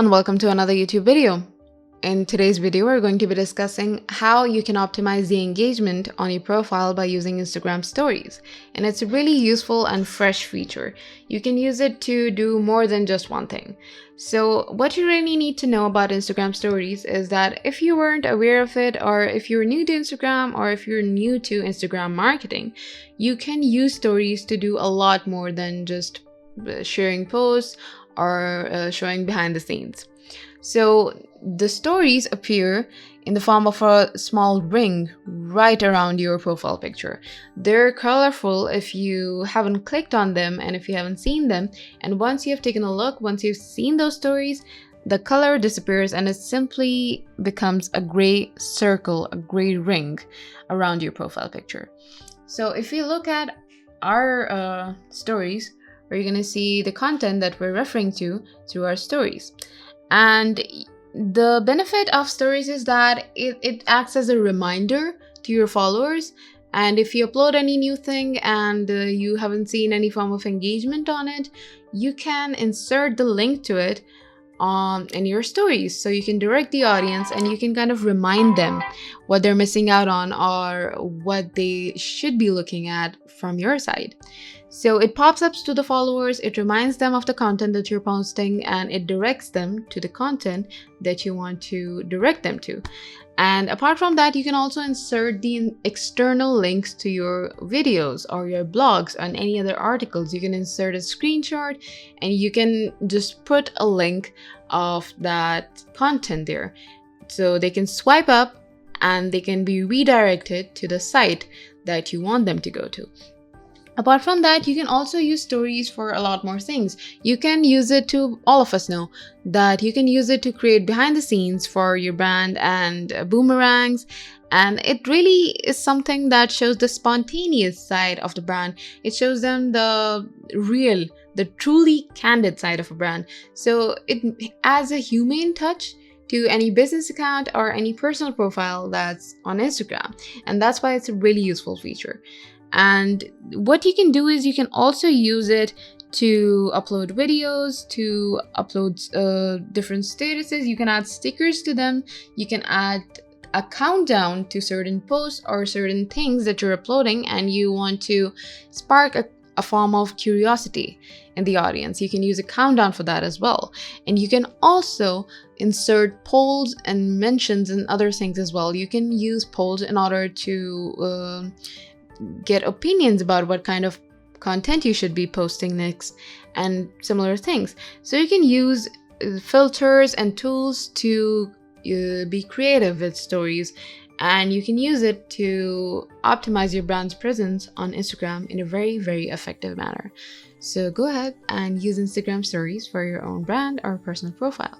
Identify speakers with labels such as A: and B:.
A: and welcome to another YouTube video. In today's video, we're going to be discussing how you can optimize the engagement on your profile by using Instagram stories. And it's a really useful and fresh feature. You can use it to do more than just one thing. So what you really need to know about Instagram stories is that if you weren't aware of it, or if you're new to Instagram, or if you're new to Instagram marketing, you can use stories to do a lot more than just sharing posts or showing behind the scenes. So the stories appear in the form of a small ring right around your profile picture. They're colorful if you haven't clicked on them and if you haven't seen them. And once you have taken a look, once you've seen those stories, the color disappears and it simply becomes a gray circle, a gray ring around your profile picture. So if you look at our stories, we're going to see the content that we're referring to through our stories. And the benefit of stories is that it acts as a reminder to your followers. And if you upload any new thing and you haven't seen any form of engagement on it, you can insert the link to it in your stories. So you can direct the audience and you can kind of remind them what they're missing out on or what they should be looking at from your side. So it pops up to the followers, it reminds them of the content that you're posting, and it directs them to the content that you want to direct them to. And apart from that, you can also insert the external links to your videos or your blogs and any other articles. You can insert a screenshot and you can just put a link of that content there. So they can swipe up and they can be redirected to the site that you want them to go to. Apart from that, you can also use stories for a lot more things. You can use it to, all of us know that you can use it to create behind the scenes for your brand and boomerangs. And it really is something that shows the spontaneous side of the brand. It shows them the real, the truly candid side of a brand. So it adds a humane touch to any business account or any personal profile that's on Instagram. And that's why it's a really useful feature. And what you can do is you can also use it to upload videos, to upload different statuses. You can add stickers to them. You can add a countdown to certain posts or certain things that you're uploading and you want to spark a form of curiosity in the audience. You can use a countdown for that as well. And you can also insert polls and mentions and other things as well. You can use polls in order to get opinions about what kind of content you should be posting next and similar things. So you can use filters and tools to be creative with stories, and you can use it to optimize your brand's presence on Instagram in a very, very effective manner. So go ahead and use Instagram stories for your own brand or personal profile.